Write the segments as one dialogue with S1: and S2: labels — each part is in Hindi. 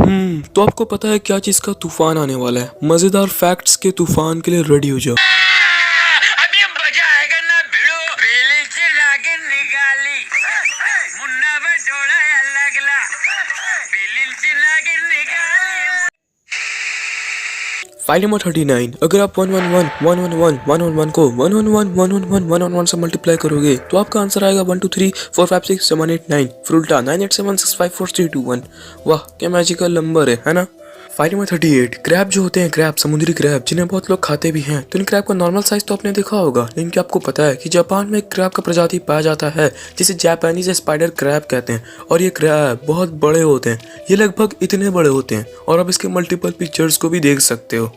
S1: तो आपको पता है क्या चीज का तूफान आने वाला है? मजेदार फैक्ट्स के तूफान के लिए रेडी हो जाओ।
S2: अभी मजा आएगा ना भिड़ो बेली से लागे निकाली मुन्ना बटोड़ा लगला बेली से लागे निकाली।
S1: File number 39। अगर आप 111 को 111 से मल्टीप्लाई करोगे तो आपका आंसर आएगा 1 2 3 4 5 6 7 8 9 फिर उल्टा 9 8 7 6 5 4 3 2 1। वाह क्या मैजिकल नंबर है ना। File number 38। क्रैब जो होते हैं, क्रैब, समुद्री क्रैब, जिन्हें बहुत लोग खाते भी हैं, तो इन क्रैब का नॉर्मल साइज तो आपने देखा होगा, लेकिन क्या आपको पता है कि जापान में एक क्रैब का प्रजाति पाया जाता है जिसे जापानीज स्पाइडर क्रैब कहते हैं। और ये क्रैब बहुत बड़े होते हैं, ये लगभग इतने बड़े होते हैं और आप इसके मल्टीपल पिक्चर्स को भी देख सकते हो।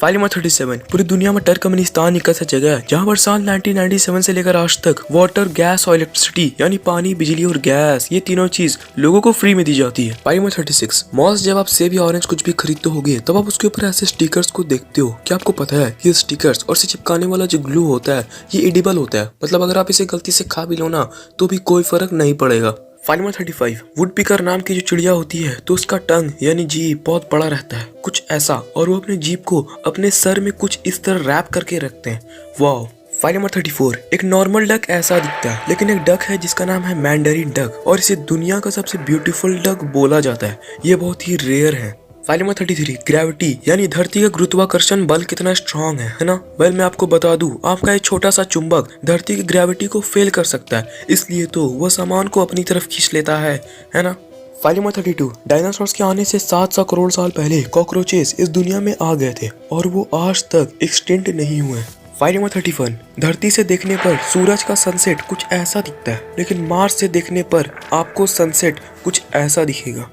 S1: File number 37। पूरी दुनिया में टर्कमेनिस्तान एक ऐसा जगह है जहाँ पर साल 1997 से लेकर आज तक वाटर, गैस और इलेक्ट्रिसिटी यानी पानी, बिजली और गैस, ये तीनों चीज लोगों को फ्री में दी जाती है। File number 36। मॉल्स जब आप सेब या ऑरेंज कुछ भी खरीदते होगे तब आप उसके ऊपर ऐसे स्टिकर्स को देखते हो। क्या आपको पता है ये स्टिकर्स और इसे चिपकाने वाला जो ग्लू होता है ये एडिबल होता है, मतलब अगर आप इसे गलती से खा भी लो ना तो भी कोई फर्क नहीं पड़ेगा। File number 35। वुड पिकर नाम की जो चिड़िया होती है तो उसका टंग यानी जीभ बहुत बड़ा रहता है, कुछ ऐसा, और वो अपने जीभ को अपने सर में कुछ इस तरह रैप करके रखते हैं। वाओ। File number 34। एक नॉर्मल डक ऐसा दिखता है, लेकिन एक डक है जिसका नाम है मैंडरिन डक और इसे दुनिया का सबसे ब्यूटीफुल डक बोला जाता है। ये बहुत ही रेयर है। File number 33। ग्रेविटी यानी धरती का गुरुत्वाकर्षण बल कितना स्ट्रांग है ना। वेल मैं आपको बता दूं, आपका एक छोटा सा चुंबक धरती की ग्रेविटी को फेल कर सकता है, इसलिए तो वह सामान को अपनी तरफ खींच लेता है ना। File number 32। डायनासोर्स के आने से 700 करोड़ साल पहले कॉकरोचेस इस दुनिया में आ गए थे और वो आज तक एक्सटिंक्ट नहीं हुए। File number 31। धरती से देखने पर सूरज का सनसेट कुछ ऐसा दिखता है, लेकिन मार्स से देखने पर आपको सनसेट कुछ ऐसा दिखेगा।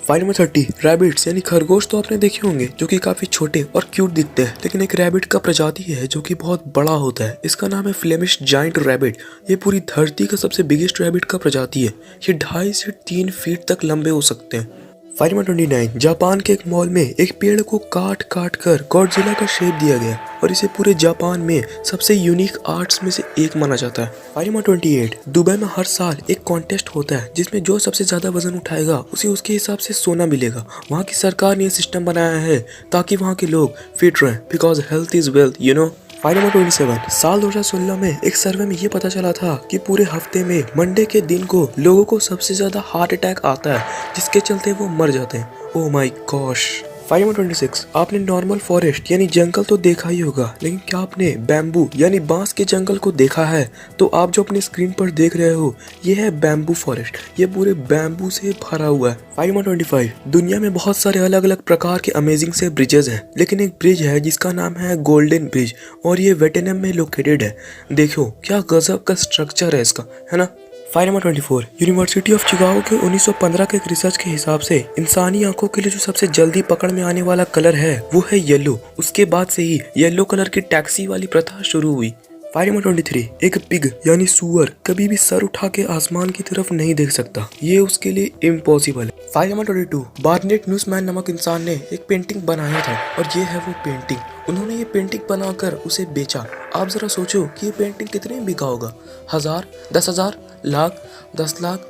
S1: File number 30। रैबिट्स यानी खरगोश तो आपने देखे होंगे जो कि काफी छोटे और क्यूट दिखते हैं, लेकिन एक रैबिट का प्रजाति है जो कि बहुत बड़ा होता है। इसका नाम है फ्लेमिश जायंट रैबिट। ये पूरी धरती का सबसे बिगेस्ट रैबिट का प्रजाति है। ये 2.5 से 3 फीट तक लंबे हो सकते हैं। File number 29। जापान के एक मॉल में एक पेड़ को काट काट कर गॉडजिला का शेप दिया गया और इसे पूरे जापान में सबसे यूनिक आर्ट्स में से एक माना जाता है। File number 28। दुबई में हर साल एक कॉन्टेस्ट होता है जिसमें जो सबसे ज्यादा वजन उठाएगा उसे उसके हिसाब से सोना मिलेगा। वहाँ की सरकार ने यह सिस्टम बनाया है ताकि वहाँ के लोग फिट रहें, because health is wealth. File number 27। साल 2016 में एक सर्वे में ये पता चला था कि पूरे हफ्ते में मंडे के दिन को लोगों को सबसे ज्यादा हार्ट अटैक आता है, जिसके चलते वो मर जाते हैं। Oh my gosh. File number 26। आपने नॉर्मल फॉरेस्ट यानी जंगल तो देखा ही होगा, लेकिन क्या आपने बैम्बू यानी बांस के जंगल को देखा है? तो आप जो अपनी स्क्रीन पर देख रहे हो ये है बैम्बू फॉरेस्ट। ये पूरे बैम्बू से भरा हुआ है। File number 25। दुनिया में बहुत सारे अलग अलग प्रकार के अमेजिंग से ब्रिजेस हैं, लेकिन एक ब्रिज है जिसका नाम है गोल्डन ब्रिज और ये वेटनम में लोकेटेड है। देखो क्या गजब का स्ट्रक्चर है इसका, है ना। File number 24। University of Chicago के 1915 के एक रिसर्च के हिसाब से इंसानी आंखों के लिए जो सबसे जल्दी पकड़ में आने वाला कलर है वो है येलो। उसके बाद से ही येलो कलर की टैक्सी वाली प्रथा शुरू हुई। File number 23। एक पिग यानी सुअर कभी भी सर उठा के आसमान की तरफ नहीं देख सकता, ये उसके लिए इम्पॉसिबल है। File number 22। बार्नेट न्यूज़मैन नामक इंसान ने एक पेंटिंग बनाया था और ये है वो पेंटिंग। उन्होंने ये पेंटिंग बनाकर उसे बेचा। आप जरा सोचो कि ये पेंटिंग कितने में बिका होगा? 1000, 10,000, लाख, 10 लाख?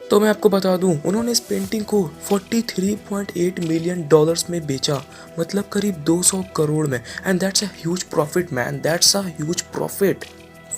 S1: तो मैं आपको बता दूं, उन्होंने इस पेंटिंग को $43.8 मिलियन में बेचा, मतलब करीब 200 करोड़ में। And that's a huge profit man, that's a huge profit.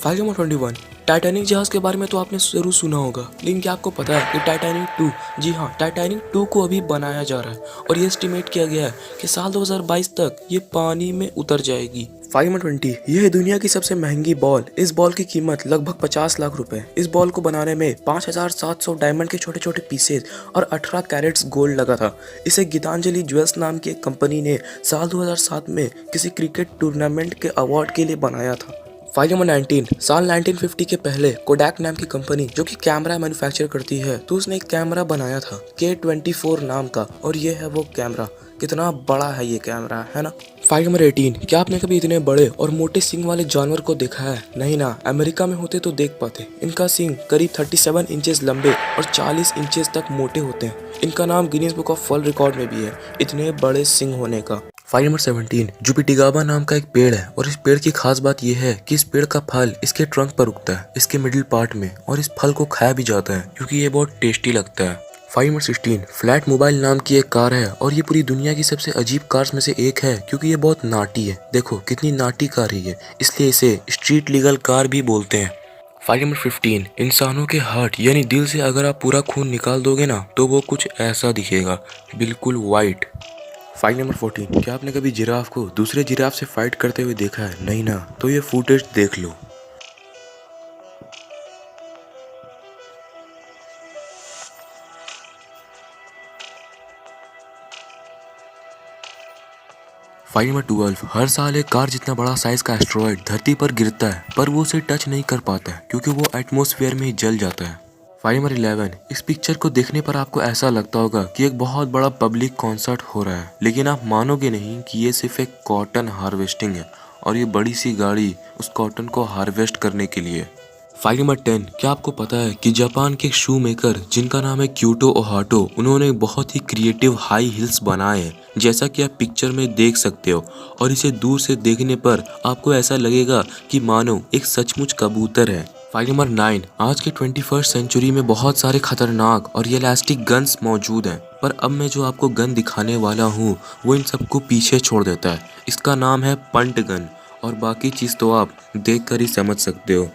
S1: File number 21। Titanic जहाज के बारे में तो आपने जरूर सुना होगा, लेकिन क्या आपको पता है कि टाइटैनिक 2, जी हाँ, टाइटैनिक 2 को अभी बनाया जा रहा है और ये एस्टिमेट किया गया है कि साल 2022 तक ये पानी में उतर जाएगी। File number 20। यह है दुनिया की सबसे महंगी बॉल। इस बॉल की कीमत लगभग 50 लाख रुपए। इस बॉल को बनाने में 5700 डायमंड के छोटे छोटे पीसेस और 18 कैरेट्स गोल्ड लगा था। इसे गीतांजलि ज्वेल्स नाम की एक कंपनी ने साल 2007 में किसी क्रिकेट टूर्नामेंट के अवार्ड के लिए बनाया था। File number 19। साल 1950 के पहले कोडैक नाम की कंपनी जो कि कैमरा मैन्युफैक्चर करती है, तो उसने एक कैमरा बनाया था K24 नाम का, और ये है वो कैमरा। कितना बड़ा है ये कैमरा, है ना। File number 18। क्या आपने कभी इतने बड़े और मोटे सींग वाले जानवर को देखा है? नहीं ना, अमेरिका में होते तो देख पाते। इनका सींग करीब 37 इंचेस लंबे और 40 इंचेस तक मोटे होते हैं। इनका नाम Guinness book of world record में भी है इतने बड़े सींग होने का। File number 17। जुपिटिगाबा नाम का एक पेड़ है और इस पेड़ की खास बात यह है कि इस पेड़ का फल इसके ट्रंक पर उगता है, इसके मिडिल पार्ट में, और इस फल को खाया भी जाता है क्योंकि ये बहुत टेस्टी लगता है। फाइव नंबर 16 फ्लैट मोबाइल नाम की एक कार है और ये पूरी दुनिया की सबसे अजीब कार्स में से एक है क्योंकि ये बहुत नाटी है। देखो कितनी नाटी कार है ये, इसलिए इसे स्ट्रीट लीगल कार भी बोलते हैं। फाइल नंबर 15 इंसानों के हार्ट यानी दिल से अगर आप पूरा खून निकाल दोगे ना तो वो कुछ ऐसा दिखेगा, बिल्कुल वाइट। फाइल नंबर 14 क्या आपने कभी जिराफ को दूसरे जिराफ से फाइट करते हुए देखा है? नहीं ना, तो ये फुटेज देख लो। फाइल नंबर 12 हर साल एक कार जितना बड़ा साइज का एस्ट्रॉयड धरती पर गिरता है पर वो उसे टच नहीं कर पाता है क्योंकि वो एटमॉस्फेयर में ही जल जाता है। फाइल नंबर 11 इस पिक्चर को देखने पर आपको ऐसा लगता होगा कि एक बहुत बड़ा पब्लिक कॉन्सर्ट हो रहा है, लेकिन आप मानोगे नहीं कि ये सिर्फ एक कॉटन हार्वेस्टिंग है और ये बड़ी सी गाड़ी उस कॉटन को हार्वेस्ट करने के लिए। फाइल नंबर 10 क्या आपको पता है कि जापान के एक शू मेकर जिनका नाम है क्यूटो ओहाटो, उन्होंने बहुत ही क्रिएटिव हाई हिल्स बनाए हैं जैसा कि आप पिक्चर में देख सकते हो, और इसे दूर से देखने पर आपको ऐसा लगेगा कि मानो एक सचमुच कबूतर है। फाइल नंबर 9 आज के 21st सेंचुरी में बहुत सारे खतरनाक और रियलिस्टिक गन्स मौजूद हैं, पर अब मैं जो आपको गन दिखाने वाला हूँ वो इन सबको पीछे छोड़ देता है। इसका नाम है पंट गन और बाकी चीज़ तो आप देख कर ही समझ सकते हो।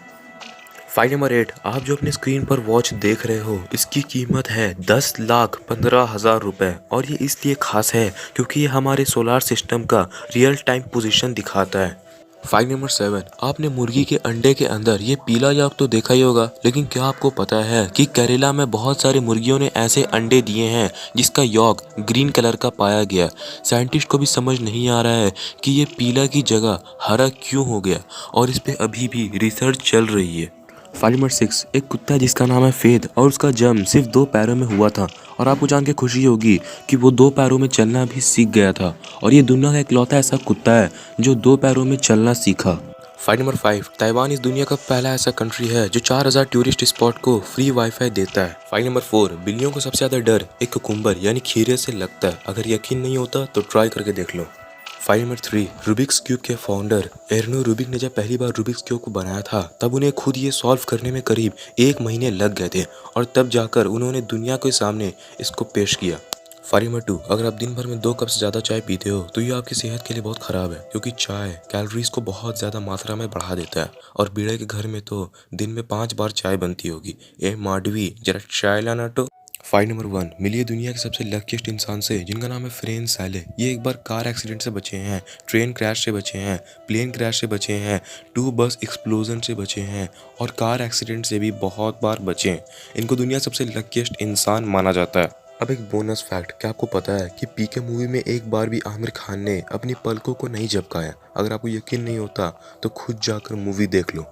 S1: फाइल नंबर 8 आप जो अपने स्क्रीन पर वॉच देख रहे हो इसकी कीमत है 10,15,000 रुपए और ये इसलिए खास है क्योंकि ये हमारे सोलार सिस्टम का रियल टाइम पोजीशन दिखाता है। फाइल नंबर 7 आपने मुर्गी के अंडे के अंदर ये पीला यॉक तो देखा ही होगा, लेकिन क्या आपको पता है कि केरला में बहुत सारे मुर्गियों ने ऐसे अंडे दिए हैं जिसका यॉक ग्रीन कलर का पाया गया। साइंटिस्ट को भी समझ नहीं आ रहा है कि ये पीला की जगह हरा क्यों हो गया और इस पे अभी भी रिसर्च चल रही है। फाइल नंबर 6 एक कुत्ता है जिसका नाम है फेद और उसका जन्म सिर्फ 2 पैरों में हुआ था और आपको जान के खुशी होगी कि वो 2 पैरों में चलना भी सीख गया था और ये दुनिया का इकलौता ऐसा कुत्ता है जो 2 पैरों में चलना सीखा। फाइल नंबर 5 ताइवान इस दुनिया का पहला ऐसा कंट्री है जो 4000 टूरिस्ट स्पॉट को फ्री वाईफाई देता है। फाइल नंबर 4 बिल्लियों को सबसे ज्यादा डर एक कुकुम्बर यानी खीरे से लगता है। अगर यकीन नहीं होता तो ट्राई करके देख लो। फाइल नंबर 3 रूबिक्स क्यूब के फाउंडर एर्नो रूबिक ने जब पहली बार रूबिक्स क्यूब को बनाया था तब उन्हें खुद ये सॉल्व करने में करीब 1 महीने लग गए थे और तब जाकर उन्होंने दुनिया के सामने इसको पेश किया। फाइल नंबर 2 अगर आप दिन भर में 2 कप से ज़्यादा चाय पीते हो तो ये आपकी सेहत के लिए बहुत ख़राब है क्योंकि चाय कैलोरीज को बहुत ज़्यादा मात्रा में बढ़ा देता है और बीड़े के घर में तो दिन में 5 बार चाय बनती होगी। ए माडवी जरा चाय लाना तो। फाइल नंबर 1 मिलिए दुनिया के सबसे लकीस्ट इंसान से जिनका नाम है फ्रेन सैले। ये एक बार कार एक्सीडेंट से बचे हैं, ट्रेन क्रैश से बचे हैं, प्लेन क्रैश से बचे हैं, 2 बस एक्सप्लोजन से बचे हैं और कार एक्सीडेंट से भी बहुत बार बचे हैं। इनको दुनिया सबसे लकीस्ट इंसान माना जाता है। अब एक बोनस फैक्ट, क्या आपको पता है कि पीके मूवी में एक बार भी आमिर खान ने अपनी पलकों को नहीं झपकाया? अगर आपको यकीन नहीं होता तो खुद जाकर मूवी देख लो।